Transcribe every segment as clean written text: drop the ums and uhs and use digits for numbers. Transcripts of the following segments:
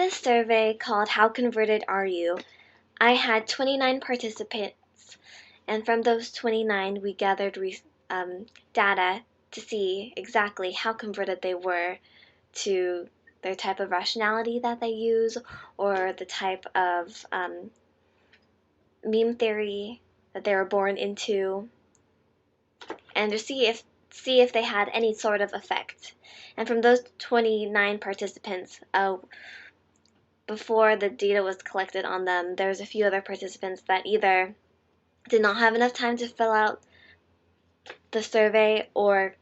this survey called How Converted Are You? I had 29 participants, and from those 29, we gathered data to see exactly how converted they were to their type of rationality that they use, or the type of meme theory that they were born into, and to see if they had any sort of effect. And from those 29 participants, before the data was collected on them, there was a few other participants that either did not have enough time to fill out the survey, or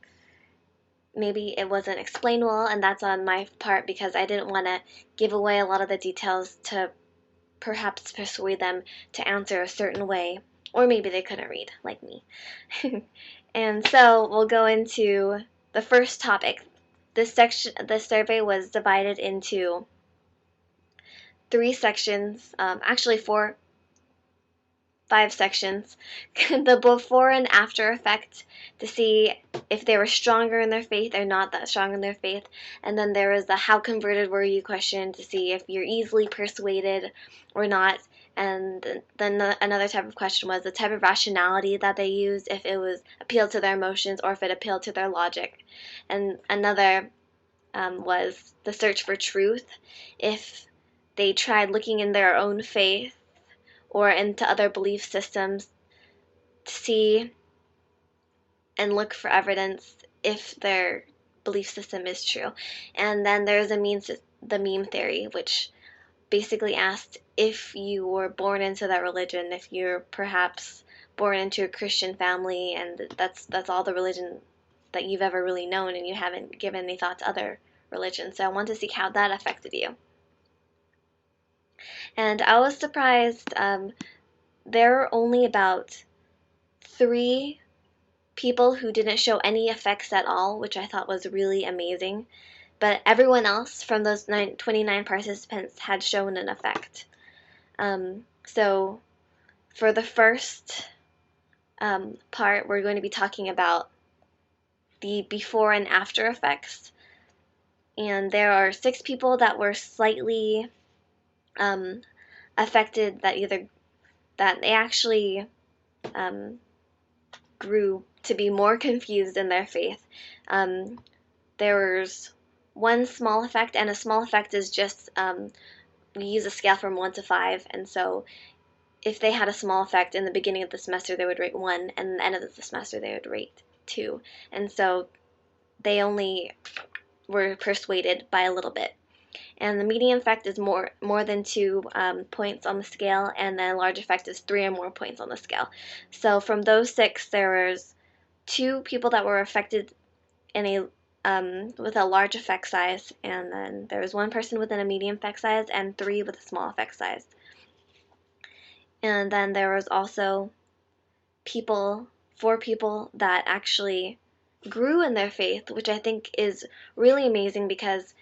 maybe it wasn't explained well, and that's on my part because I didn't want to give away a lot of the details to perhaps persuade them to answer a certain way, or maybe they couldn't read, like me. And so we'll go into the first topic. This survey was divided into 3 sections, actually 5 sections. The before and after effect, to see if they were stronger in their faith or not that strong in their faith. And then there was the how converted were you question, to see if you're easily persuaded or not. And then another type of question was the type of rationality that they used, if it was appealed to their emotions or if it appealed to their logic. And another was the search for truth, if they tried looking in their own faith or into other belief systems to see and look for evidence if their belief system is true. And then there's the meme theory, which basically asked if you were born into that religion, if you're perhaps born into a Christian family and that's all the religion that you've ever really known, and you haven't given any thought to other religions. So I want to see how that affected you. And I was surprised. There were only about 3 people who didn't show any effects at all, which I thought was really amazing. But everyone else from those 29 participants had shown an effect. So for the first part, we're going to be talking about the before and after effects. And there are 6 people that were slightly affected, that they actually grew to be more confused in their faith. There was one small effect, and a small effect is just, we use a scale from 1 to 5, and so if they had a small effect in the beginning of the semester, they would rate 1, and at the end of the semester, they would rate 2. And so they only were persuaded by a little bit. And the medium effect is more than 2 points on the scale, and then large effect is 3 or more points on the scale. So from those 6, there was 2 people that were affected in with a large effect size, and then there was 1 person within a medium effect size, and 3 with a small effect size. And then there was also 4 people that actually grew in their faith, which I think is really amazing, because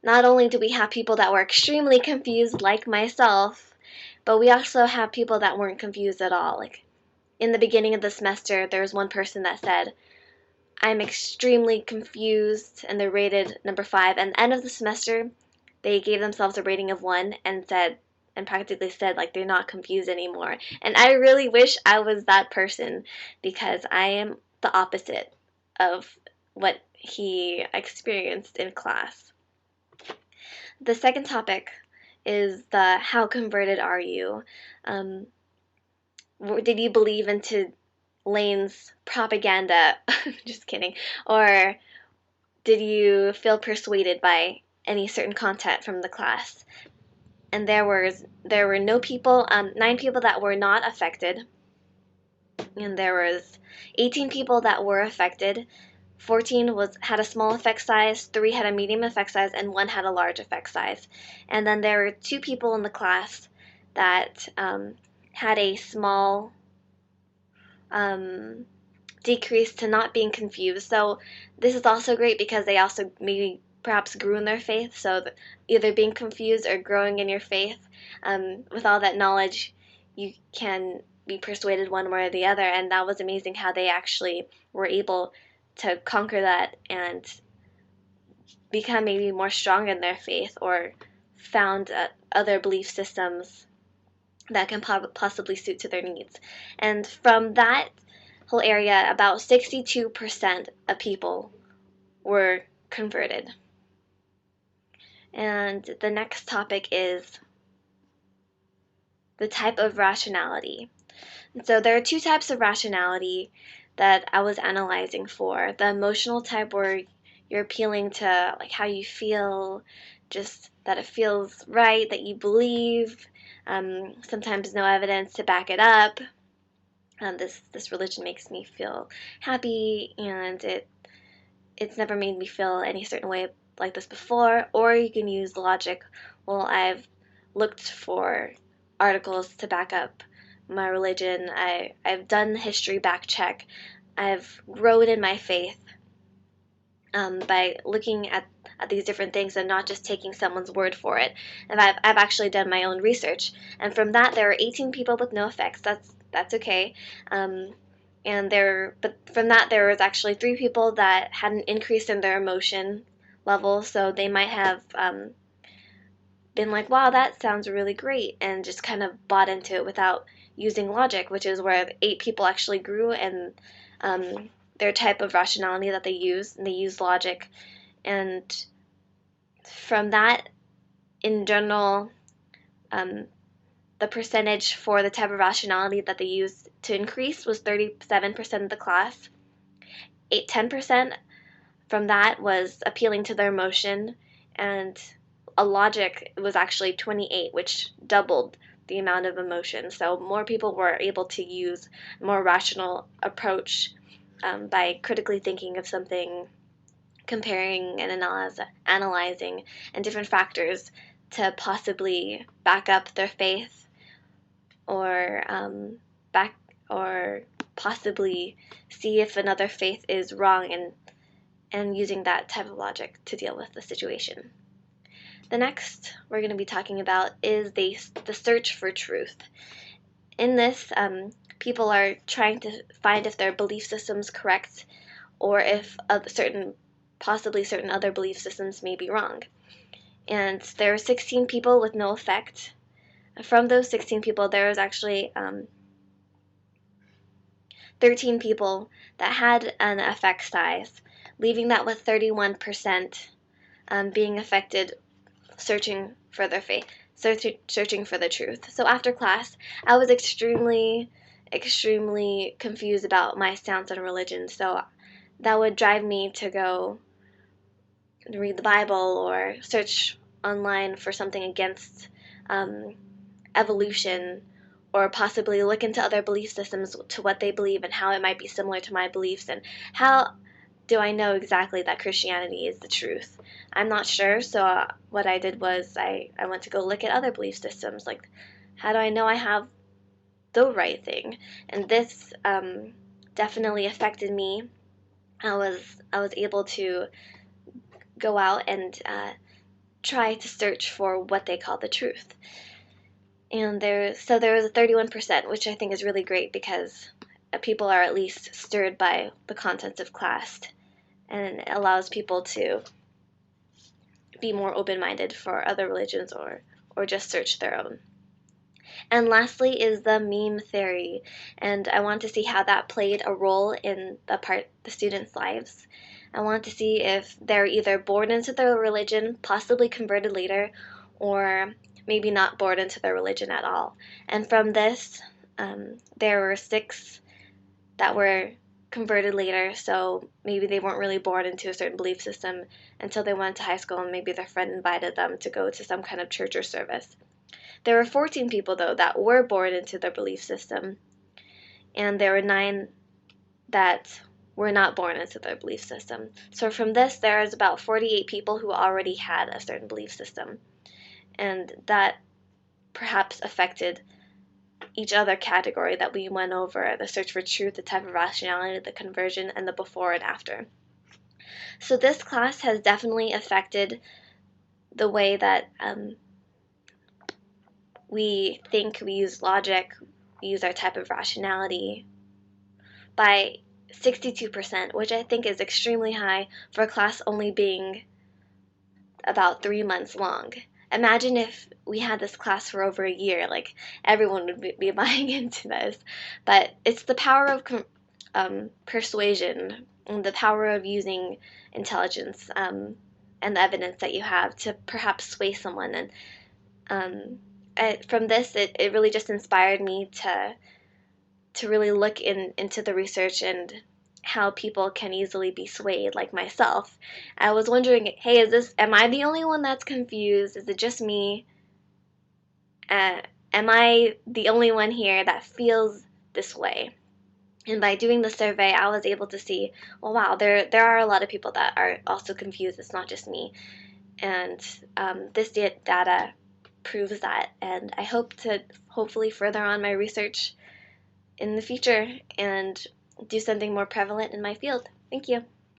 not only do we have people that were extremely confused like myself, but we also have people that weren't confused at all. Like in the beginning of the semester, there was 1 person that said, I'm extremely confused, and they're rated number 5. And at the end of the semester, they gave themselves a rating of 1 and practically said like they're not confused anymore. And I really wish I was that person, because I am the opposite of what he experienced in class. The second topic is the how converted are you? Did you believe into Lane's propaganda? Just kidding. Or did you feel persuaded by any certain content from the class? And there were 9 people that were not affected, and there was 18 people that were affected. 14 had a small effect size, 3 had a medium effect size, and 1 had a large effect size. And then there were 2 people in the class that had a small decrease to not being confused. So this is also great because they also maybe perhaps grew in their faith. So either being confused or growing in your faith, with all that knowledge, you can be persuaded one way or the other. And that was amazing how they actually were able to conquer that and become maybe more strong in their faith or found other belief systems that can possibly suit to their needs. And from that whole area, about 62% of people were converted. And the next topic is the type of rationality. And so there are two types of rationality that I was analyzing for. The emotional type, where you're appealing to like how you feel, just that it feels right, that you believe, sometimes no evidence to back it up. This religion makes me feel happy, and it's never made me feel any certain way like this before. Or you can use logic. Well, I've looked for articles to back up my religion. I've done history back check. I've grown in my faith by looking at these different things and not just taking someone's word for it. And I've actually done my own research. And from that, there were 18 people with no effects. That's okay. But from that, there was actually 3 people that had an increase in their emotion level. So they might have been like, wow, that sounds really great, and just kind of bought into it without using logic, which is where 8 people actually grew in their type of rationality that they use, and they use logic. And from that, in general, the percentage for the type of rationality that they used to increase was 37% of the class. 10% from that was appealing to their emotion, and a logic was actually 28, which doubled the amount of emotion. So more people were able to use a more rational approach by critically thinking of something, comparing and analyzing and different factors to possibly back up their faith, or or possibly see if another faith is wrong, and using that type of logic to deal with the situation. The next we're going to be talking about is the search for truth. In this, people are trying to find if their belief system's correct, or if possibly certain other belief systems may be wrong. And there are 16 people with no effect. From those 16 people, there was actually 13 people that had an effect size, leaving that with 31% being affected, searching for their faith, searching for the truth. So after class, I was extremely confused about my stance on religion. So that would drive me to go read the Bible or search online for something against evolution, or possibly look into other belief systems to what they believe and how it might be similar to my beliefs, and how do I know exactly that Christianity is the truth? I'm not sure, so what I did was I went to go look at other belief systems, like how do I know I have the right thing? And this definitely affected me. I was able to go out and try to search for what they call the truth. And there was a 31%, which I think is really great, because people are at least stirred by the contents of class, and it allows people to be more open-minded for other religions, or just search their own. And lastly is the meme theory, and I want to see how that played a role in the students' lives. I want to see if they're either born into their religion, possibly converted later, or maybe not born into their religion at all. And from this, there were 6 that were converted later, so maybe they weren't really born into a certain belief system until they went to high school, and maybe their friend invited them to go to some kind of church or service. There were 14 people, though, that were born into their belief system, and there were 9 that were not born into their belief system. So from this, there is about 48 people who already had a certain belief system, and that perhaps affected each other category that we went over: the search for truth, the type of rationality, the conversion, and the before and after. So this class has definitely affected the way that we think, we use logic, we use our type of rationality by 62%, which I think is extremely high for a class only being about 3 months long. Imagine if we had this class for over a year, like everyone would be buying into this. But it's the power of persuasion, and the power of using intelligence, and the evidence that you have to perhaps sway someone. And from this, it really just inspired me to really look into the research and how people can easily be swayed, like myself. I was wondering, hey, am I the only one that's confused? Is it just me? Uh, am I the only one here that feels this way? And by doing the survey, I was able to see, well, wow, there are a lot of people that are also confused. It's not just me. And this data proves that. And I hope to hopefully further on my research in the future and do something more prevalent in my field. Thank you.